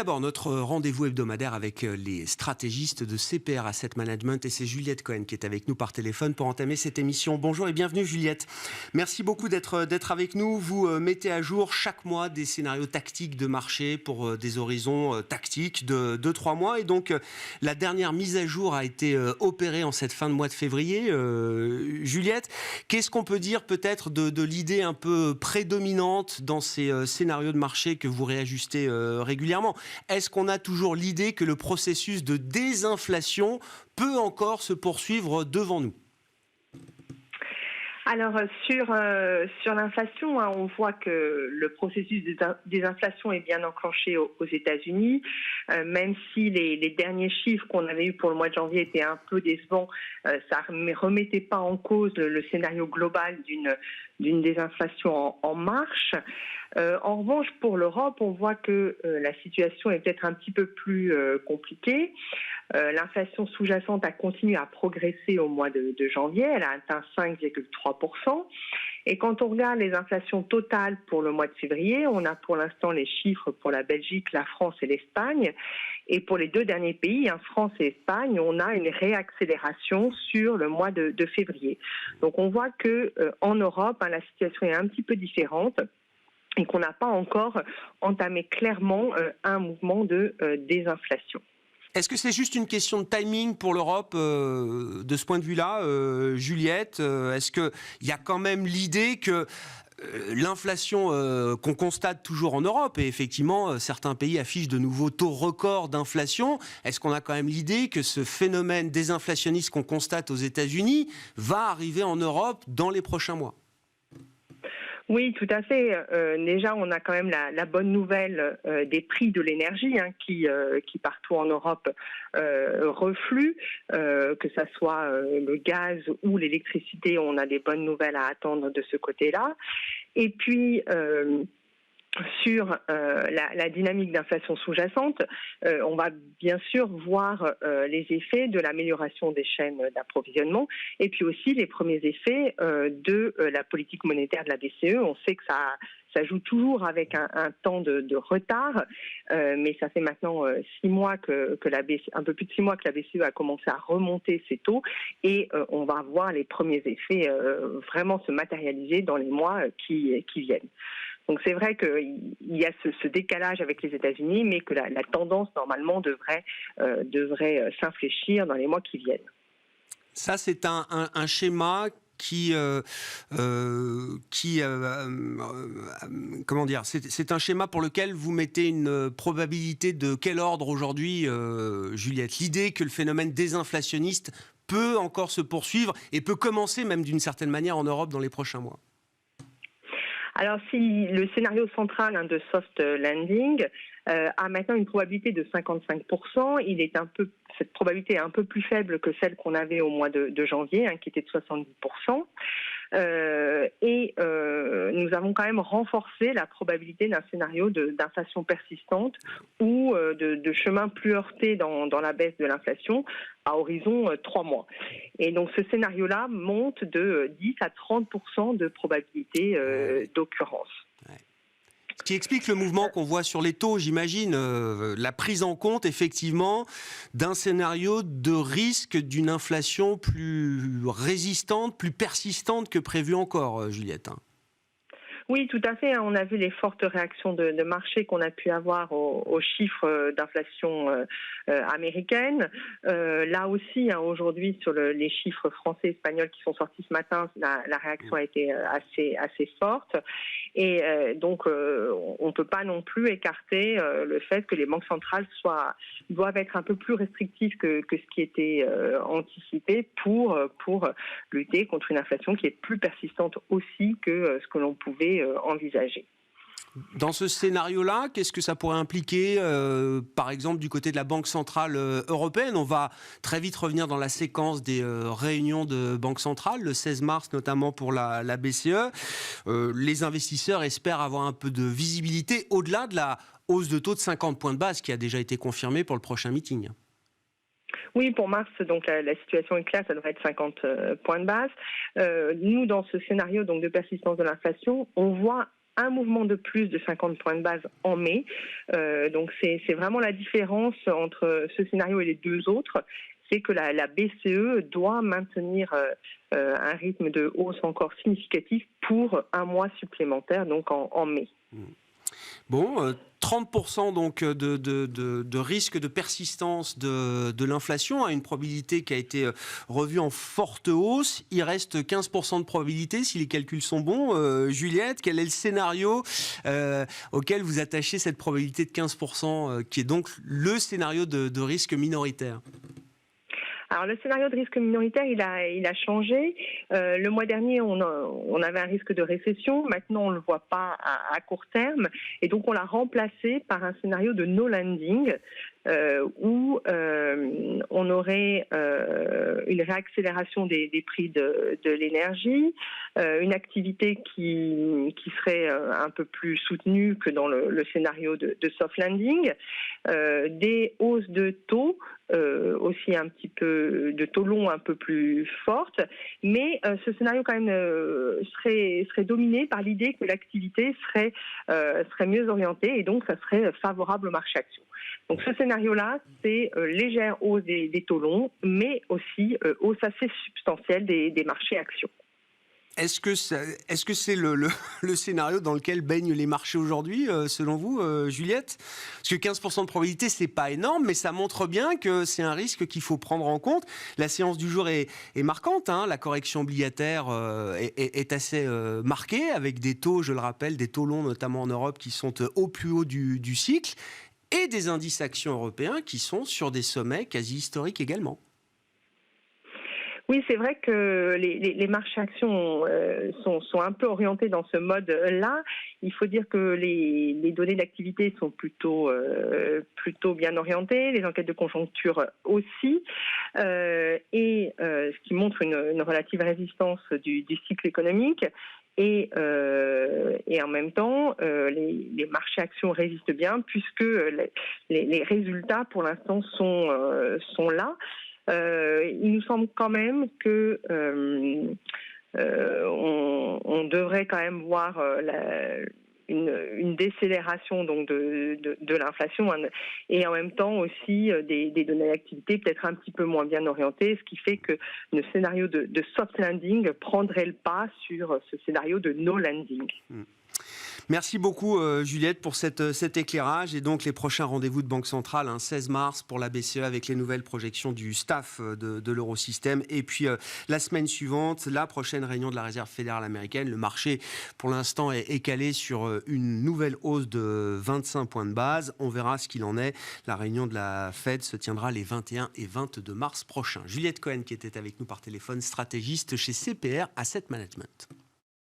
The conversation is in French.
d'abord notre rendez-vous hebdomadaire avec les stratégistes de CPR Asset Management et c'est Juliette Cohen qui est avec nous par téléphone pour entamer cette émission. Bonjour et bienvenue Juliette. Merci beaucoup d'être avec nous. Vous mettez à jour chaque mois des scénarios tactiques de marché pour des horizons tactiques de 2-3 mois et donc la dernière mise à jour a été opérée en cette fin de mois de février. Juliette, qu'est-ce qu'on peut dire peut-être de l'idée un peu prédominante dans ces scénarios de marché que vous réajustez régulièrement? Est-ce qu'on a toujours l'idée que le processus de désinflation peut encore se poursuivre devant nous? Alors sur l'inflation, on voit que le processus de désinflation est bien enclenché aux États-Unis, même si les derniers chiffres qu'on avait eus pour le mois de janvier étaient un peu décevants, ça ne remettait pas en cause le scénario global d'une désinflation en marche. En revanche, pour l'Europe, on voit que la situation est peut-être un petit peu plus compliquée. L'inflation sous-jacente a continué à progresser au mois de janvier. Elle a atteint 5,3%. Et quand on regarde les inflations totales pour le mois de février, on a pour l'instant les chiffres pour la Belgique, la France et l'Espagne. Et pour les deux derniers pays, France et Espagne, on a une réaccélération sur le mois de février. Donc on voit que en Europe, la situation est un petit peu différente et qu'on n'a pas encore entamé clairement un mouvement de désinflation. Est-ce que c'est juste une question de timing pour l'Europe de ce point de vue-là, Juliette? Est-ce qu'il y a quand même l'idée que l'inflation qu'on constate toujours en Europe, et effectivement certains pays affichent de nouveaux taux records d'inflation, est-ce qu'on a quand même l'idée que ce phénomène désinflationniste qu'on constate aux États-Unis va arriver en Europe dans les prochains mois? Oui, tout à fait. Déjà, on a quand même la bonne nouvelle des prix de l'énergie qui partout en Europe refluent, que ça soit le gaz ou l'électricité. On a des bonnes nouvelles à attendre de ce côté-là. Et puis sur la dynamique d'inflation sous-jacente, on va bien sûr voir les effets de l'amélioration des chaînes d'approvisionnement et puis aussi les premiers effets de la politique monétaire de la BCE. On sait que ça joue toujours avec un temps de retard, mais ça fait maintenant 6 mois que la BCE, un peu plus de 6 mois que la BCE a commencé à remonter ses taux et on va voir les premiers effets vraiment se matérialiser dans les mois qui viennent. Donc c'est vrai qu'il y a ce décalage avec les États-Unis, mais que la tendance normalement devrait s'infléchir dans les mois qui viennent. Ça, c'est un schéma comment dire, c'est un schéma pour lequel vous mettez une probabilité de quel ordre aujourd'hui, Juliette? L'idée que le phénomène désinflationniste peut encore se poursuivre et peut commencer même d'une certaine manière en Europe dans les prochains mois? Alors, si le scénario central de soft landing a maintenant une probabilité de 55%, cette probabilité est un peu plus faible que celle qu'on avait au mois de janvier, qui était de 70%. Nous avons quand même renforcé la probabilité d'un scénario d'inflation persistante ou de chemin plus heurté dans la baisse de l'inflation à horizon 3 mois. Et donc ce scénario-là monte de 10 à 30% de probabilité d'occurrence. Ce qui explique le mouvement qu'on voit sur les taux, j'imagine, la prise en compte effectivement d'un scénario de risque d'une inflation plus résistante, plus persistante que prévu encore, Juliette. Oui, tout à fait. On a vu les fortes réactions de marché qu'on a pu avoir aux chiffres d'inflation américaine. Là aussi, aujourd'hui, sur les chiffres français et espagnols qui sont sortis ce matin, la réaction a été assez forte. Et donc, on ne peut pas non plus écarter le fait que les banques centrales doivent être un peu plus restrictives que ce qui était anticipé pour lutter contre une inflation qui est plus persistante aussi que ce que l'on pouvait envisager. Dans ce scénario-là, qu'est-ce que ça pourrait impliquer, par exemple, du côté de la Banque centrale européenne? On va très vite revenir dans la séquence des réunions de Banque centrale, le 16 mars notamment pour la BCE. Les investisseurs espèrent avoir un peu de visibilité au-delà de la hausse de taux de 50 points de base qui a déjà été confirmée pour le prochain meeting. Oui, pour mars, donc la situation est claire, ça devrait être 50 points de base. Nous, dans ce scénario donc de persistance de l'inflation, on voit un mouvement de plus de 50 points de base en mai. Donc c'est vraiment la différence entre ce scénario et les deux autres. C'est que la BCE doit maintenir un rythme de hausse encore significatif pour un mois supplémentaire, donc en mai. Bon, 30% donc de risque de persistance de l'inflation, à une probabilité qui a été revue en forte hausse. Il reste 15% de probabilité si les calculs sont bons. Juliette, quel est le scénario auquel vous attachez cette probabilité de 15%, qui est donc le scénario de risque minoritaire ? Alors le scénario de risque minoritaire, il a changé. Le mois dernier, on avait un risque de récession. Maintenant, on ne le voit pas à court terme. Et donc, on l'a remplacé par un scénario de no landing, où on aurait une réaccélération des prix de l'énergie, une activité qui serait un peu plus soutenue que dans le scénario de soft landing, des hausses de taux, aussi un petit peu de taux longs un peu plus fortes, mais ce scénario quand même serait dominé par l'idée que l'activité serait mieux orientée et donc ça serait favorable au marché action. Donc ce scénario-là, c'est légère hausse des taux longs, mais aussi hausse assez substantielle des marchés actions. Est-ce que c'est le scénario dans lequel baignent les marchés aujourd'hui, selon vous, Juliette ? Parce que 15% de probabilité, c'est pas énorme, mais ça montre bien que c'est un risque qu'il faut prendre en compte. La séance du jour est marquante, hein. La correction obligataire est assez marquée, avec des taux, je le rappelle, des taux longs, notamment en Europe, qui sont au plus haut du cycle, et des indices actions européens qui sont sur des sommets quasi historiques également. Oui, c'est vrai que les marchés actions sont un peu orientés dans ce mode-là. Il faut dire que les données d'activité sont plutôt bien orientées, les enquêtes de conjoncture aussi, et ce qui montre une relative résistance du cycle économique. Et en même temps, les marchés actions résistent bien puisque les résultats pour l'instant sont là. Il nous semble quand même que on devrait quand même voir une décélération donc de l'inflation, hein, et en même temps aussi des données d'activité peut-être un petit peu moins bien orientées, ce qui fait que le scénario de soft landing prendrait le pas sur ce scénario de no landing. Merci beaucoup Juliette pour cet éclairage, et donc les prochains rendez-vous de Banque Centrale, 16 mars pour la BCE avec les nouvelles projections du staff de l'Eurosystème, et puis la semaine suivante, la prochaine réunion de la Réserve fédérale américaine. Le marché pour l'instant est calé sur une nouvelle hausse de 25 points de base. On verra ce qu'il en est. La réunion de la Fed se tiendra les 21 et 22 mars prochains. Juliette Cohen qui était avec nous par téléphone, stratégiste chez CPR Asset Management.